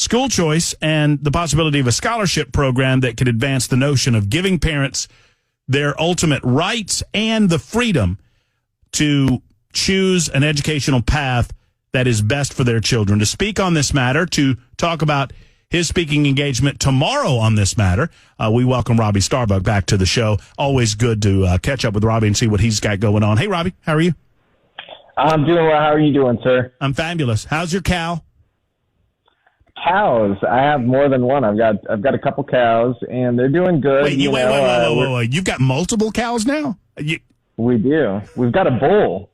school choice and the possibility of a scholarship program that could advance the notion of giving parents their ultimate rights and the freedom to choose an educational path that is best for their children. To speak on this matter, to talk about his speaking engagement tomorrow on this matter, we welcome Robby Starbuck back to the show. Always good to catch up with Robby and see what he's got going on. Hey, Robby, how are you? I'm doing well. How are you doing, sir? I'm fabulous. How's your cow? Cows. I have more than one. I've got a couple cows, and they're doing good. Wait. You've got multiple cows now? We do. We've got a bull.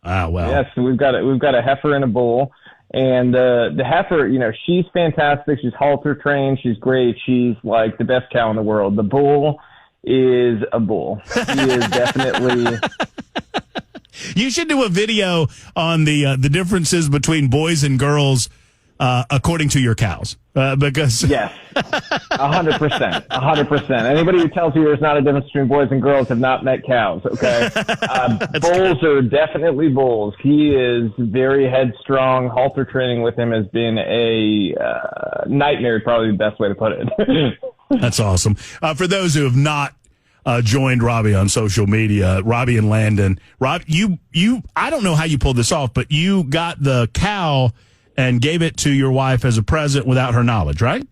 Ah, well. Yes, we've got a heifer and a bull. And the heifer, she's fantastic. She's halter trained. She's great. She's like the best cow in the world. The bull is a bull. He is definitely. You should do a video on the differences between boys and girls according to your cows, because yes, 100%, 100%. Anybody who tells you there's not a difference between boys and girls have not met cows. Okay, bulls are definitely bulls. He is very headstrong. Halter training with him has been a nightmare. Probably the best way to put it. That's awesome. For those who have not joined Robby on social media, Robby and Landon. Rob, you I don't know how you pulled this off, but you got the cow and gave it to your wife as a present without her knowledge, right?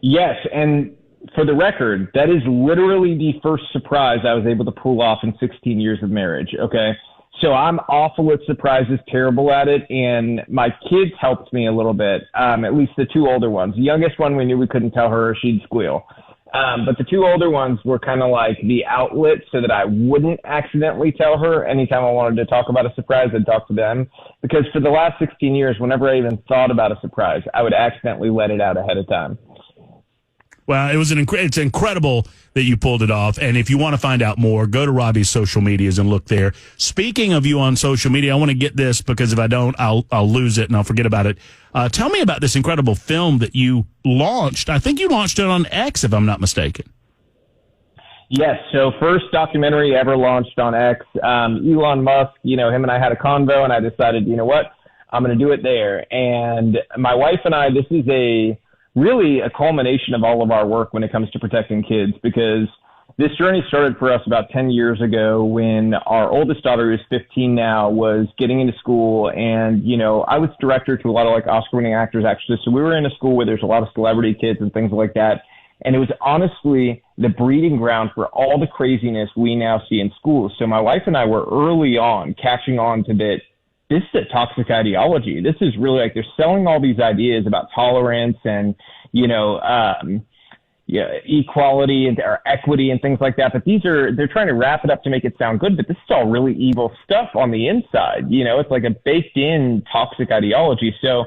Yes, and for the record, that is literally the first surprise I was able to pull off in 16 years of marriage, okay? So I'm awful at surprises, terrible at it, and my kids helped me a little bit, at least the two older ones. The youngest one, we knew we couldn't tell her, she'd squeal. But the two older ones were kind of like the outlet so that I wouldn't accidentally tell her. Anytime I wanted to talk about a surprise, I'd talk to them. Because for the last 16 years, whenever I even thought about a surprise, I would accidentally let it out ahead of time. Well, it's incredible that you pulled it off. And if you want to find out more, go to Robby's social medias and look there. Speaking of you on social media, I want to get this because if I don't, I'll lose it and I'll forget about it. Tell me about this incredible film that you launched. I think you launched it on X, if I'm not mistaken. Yes. So first documentary ever launched on X. Elon Musk, him and I had a convo and I decided, you know what, I'm going to do it there. And my wife and I, this is really a culmination of all of our work when it comes to protecting kids, because this journey started for us about 10 years ago when our oldest daughter, who's 15 now, was getting into school. And, I was director to a lot of like Oscar-winning actors, actually. So we were in a school where there's a lot of celebrity kids and things like that. And it was honestly the breeding ground for all the craziness we now see in schools. So my wife and I were early on catching on to that. This is a toxic ideology. This is really like they're selling all these ideas about tolerance and, equality and or equity and things like that. But they're trying to wrap it up to make it sound good. But this is all really evil stuff on the inside. It's like a baked in toxic ideology. So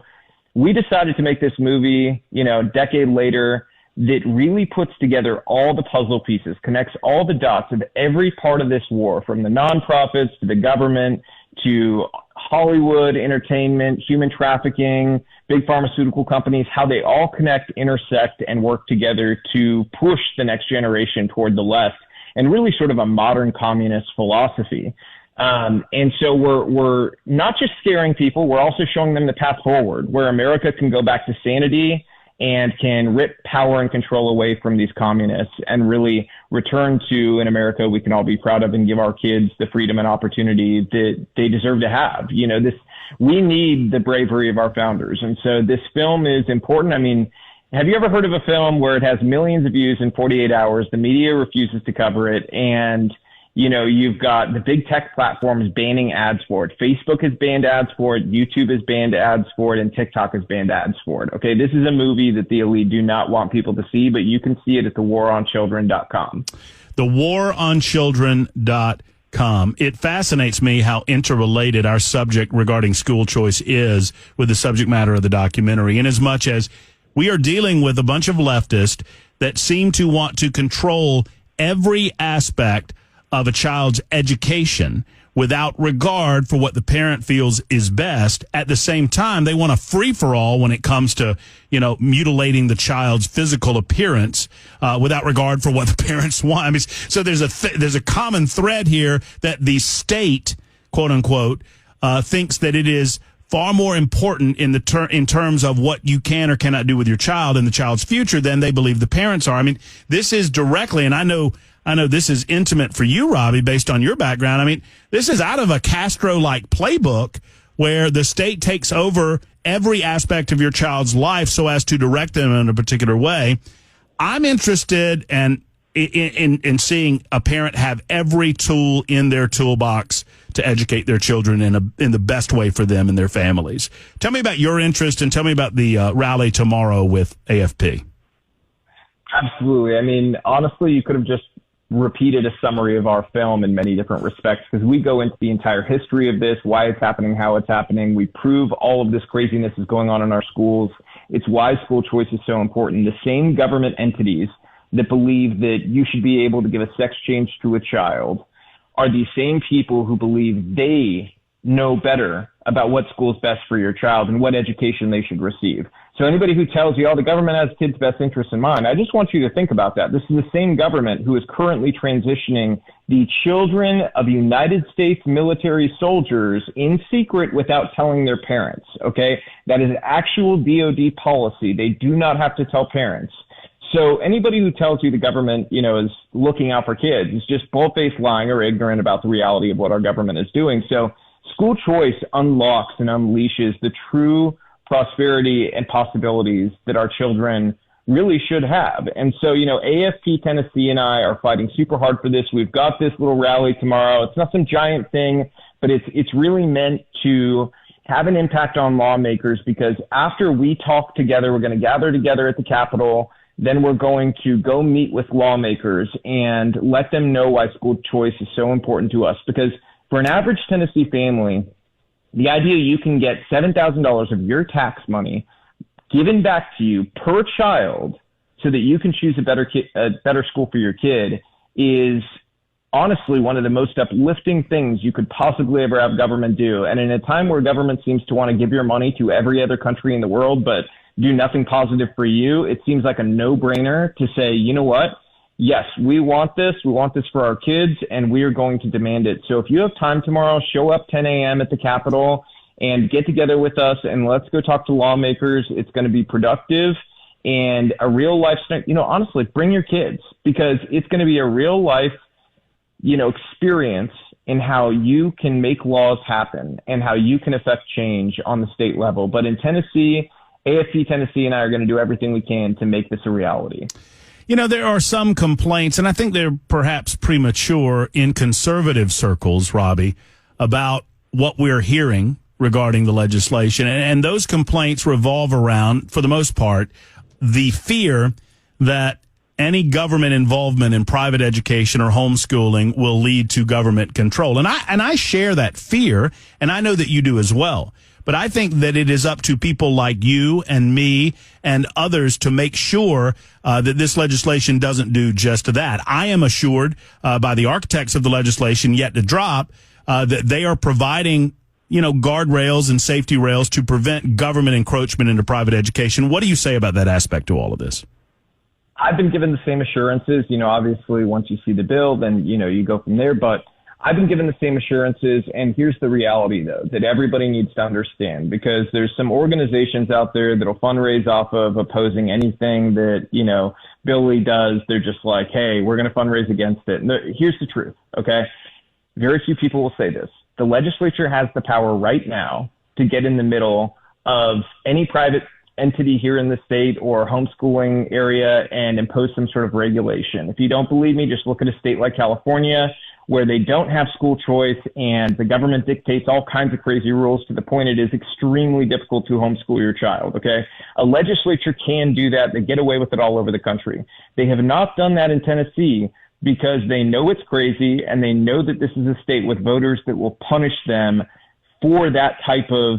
we decided to make this movie, a decade later, that really puts together all the puzzle pieces, connects all the dots of every part of this war, from the nonprofits to the government to Hollywood, entertainment, human trafficking, big pharmaceutical companies, how they all connect, intersect, and work together to push the next generation toward the left and really sort of a modern communist philosophy. And so we're not just scaring people, we're also showing them the path forward, where America can go back to sanity and can rip power and control away from these communists and really return to an America we can all be proud of and give our kids the freedom and opportunity that they deserve to have. We need the bravery of our founders. And so this film is important. I mean, have you ever heard of a film where it has millions of views in 48 hours? The media refuses to cover it. And you've got the big tech platforms banning ads for it. Facebook has banned ads for it. YouTube has banned ads for it. And TikTok has banned ads for it. Okay, this is a movie that the elite do not want people to see, but you can see it at thewaronchildren.com. Thewaronchildren.com. It fascinates me how interrelated our subject regarding school choice is with the subject matter of the documentary, in as much as we are dealing with a bunch of leftists that seem to want to control every aspect of a child's education without regard for what the parent feels is best. At the same time, they want a free-for-all when it comes to, mutilating the child's physical appearance without regard for what the parents want. I mean, so there's a common thread here that the state, quote unquote, thinks that it is far more important in in terms of what you can or cannot do with your child and the child's future than they believe the parents are. I mean, this is directly, and I know this is intimate for you, Robby, based on your background. I mean, this is out of a Castro-like playbook where the state takes over every aspect of your child's life so as to direct them in a particular way. I'm interested in seeing a parent have every tool in their toolbox to educate their children in the best way for them and their families. Tell me about your interest and tell me about the rally tomorrow with AFP. Absolutely. I mean, honestly, you could have just repeated a summary of our film in many different respects, because we go into the entire history of this, why it's happening, how it's happening. We prove all of this craziness is going on in our schools. It's why school choice is so important. The same government entities that believe that you should be able to give a sex change to a child are the same people who believe they know better about what school is best for your child and what education they should receive. So anybody who tells you, oh, the government has kids' best interests in mind, I just want you to think about that. This is the same government who is currently transitioning the children of United States military soldiers in secret without telling their parents, okay? That is actual DOD policy. They do not have to tell parents. So anybody who tells you the government, is looking out for kids is just bull-faced lying or ignorant about the reality of what our government is doing. So school choice unlocks and unleashes the true prosperity and possibilities that our children really should have. And so, AFP Tennessee and I are fighting super hard for this. We've got this little rally tomorrow. It's not some giant thing, but it's really meant to have an impact on lawmakers, because after we talk together, we're going to gather together at the Capitol. Then we're going to go meet with lawmakers and let them know why school choice is so important to us. Because for an average Tennessee family, the idea you can get $7,000 of your tax money given back to you per child so that you can choose a better school for your kid is honestly one of the most uplifting things you could possibly ever have government do. And in a time where government seems to want to give your money to every other country in the world, but do nothing positive for you, it seems like a no-brainer to say, you know what? Yes, we want this. We want this for our kids, and we are going to demand it. So if you have time tomorrow, show up 10 a.m. at the Capitol and get together with us, and let's go talk to lawmakers. It's going to be productive and a real life, honestly, bring your kids, because it's going to be a real life, experience in how you can make laws happen and how you can affect change on the state level. But in Tennessee, AFP Tennessee and I are going to do everything we can to make this a reality. There are some complaints, and I think they're perhaps premature in conservative circles, Robby, about what we're hearing regarding the legislation. And those complaints revolve around, for the most part, the fear that any government involvement in private education or homeschooling will lead to government control. And I share that fear, and I know that you do as well. But I think that it is up to people like you and me and others to make sure that this legislation doesn't do just that. I am assured by the architects of the legislation yet to drop that they are providing, guardrails and safety rails to prevent government encroachment into private education. What do you say about that aspect to all of this? I've been given the same assurances. Obviously, once you see the bill, then, you go from there. But I've been given the same assurances, and here's the reality, though, that everybody needs to understand, because there's some organizations out there that'll fundraise off of opposing anything that, Billy does. They're just like, hey, we're going to fundraise against it. And here's the truth, okay? Very few people will say this. The legislature has the power right now to get in the middle of any private entity here in the state or homeschooling area and impose some sort of regulation. If you don't believe me, just look at a state like California, where they don't have school choice and the government dictates all kinds of crazy rules to the point it is extremely difficult to homeschool your child, okay? A legislature can do that. They get away with it all over the country. They have not done that in Tennessee because they know it's crazy and they know that this is a state with voters that will punish them for that type of,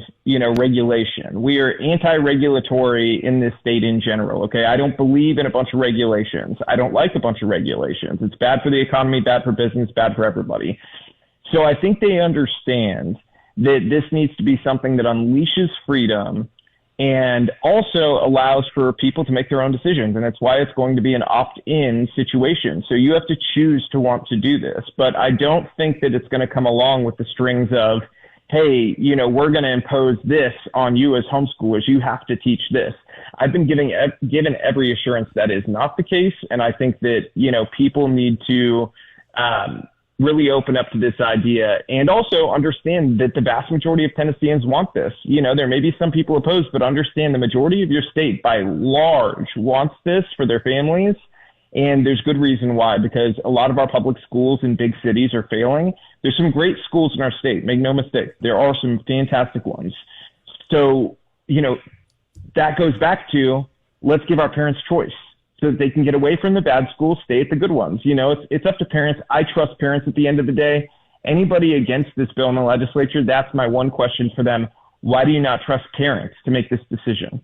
regulation. We are anti-regulatory in this state in general, okay? I don't believe in a bunch of regulations. I don't like a bunch of regulations. It's bad for the economy, bad for business, bad for everybody. So I think they understand that this needs to be something that unleashes freedom and also allows for people to make their own decisions. And that's why it's going to be an opt-in situation. So you have to choose to want to do this. But I don't think that it's going to come along with the strings of, hey, we're going to impose this on you as homeschoolers. You have to teach this. I've been given every assurance that is not the case. And I think that, people need to really open up to this idea and also understand that the vast majority of Tennesseans want this. There may be some people opposed, but understand the majority of your state by large wants this for their families. And there's good reason why, because a lot of our public schools in big cities are failing. There's some great schools in our state. Make no mistake. There are some fantastic ones. So, that goes back to let's give our parents choice so that they can get away from the bad schools, stay at the good ones. It's up to parents. I trust parents at the end of the day. Anybody against this bill in the legislature, that's my one question for them. Why do you not trust parents to make this decision?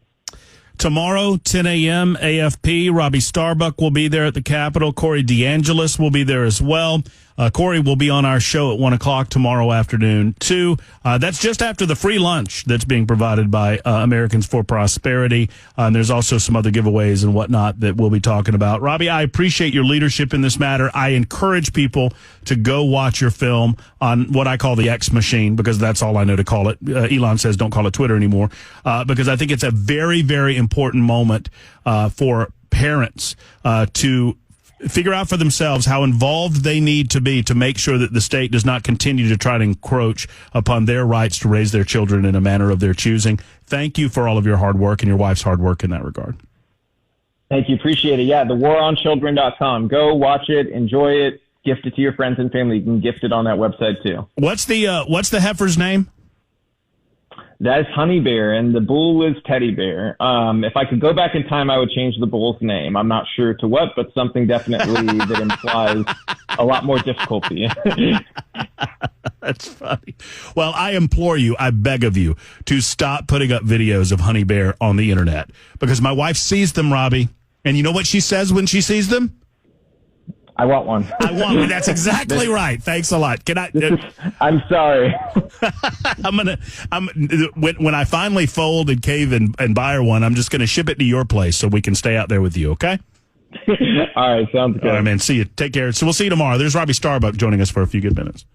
Tomorrow, 10 a.m., AFP. Robby Starbuck will be there at the Capitol. Corey DeAngelis will be there as well. Corey will be on our show at 1 o'clock tomorrow afternoon, too. That's just after the free lunch that's being provided by Americans for Prosperity. And there's also some other giveaways and whatnot that we'll be talking about. Robby, I appreciate your leadership in this matter. I encourage people to go watch your film on what I call the X machine, because that's all I know to call it. Elon says don't call it Twitter anymore, because I think it's a very, very important moment for parents to figure out for themselves how involved they need to be to make sure that the state does not continue to try to encroach upon their rights to raise their children in a manner of their choosing. Thank you for all of your hard work and your wife's hard work in that regard. Thank you. Appreciate it. Yeah, thewaronchildren.com. Go watch it, enjoy it, gift it to your friends and family. You can gift it on that website too. What's the heifer's name? That is Honey Bear, and the bull is Teddy Bear. If I could go back in time, I would change the bull's name. I'm not sure to what, but something definitely that implies a lot more difficulty. That's funny. Well, I implore you, I beg of you, to stop putting up videos of Honey Bear on the internet, because my wife sees them, Robby, and you know what she says when she sees them? I want one. I want one. That's exactly right. Thanks a lot. Can I? I'm sorry. When I finally fold and cave and buy her one, I'm just gonna ship it to your place so we can stay out there with you. Okay. All right. Sounds good. All right, man. See you. Take care. So we'll see you tomorrow. There's Robby Starbuck joining us for a few good minutes.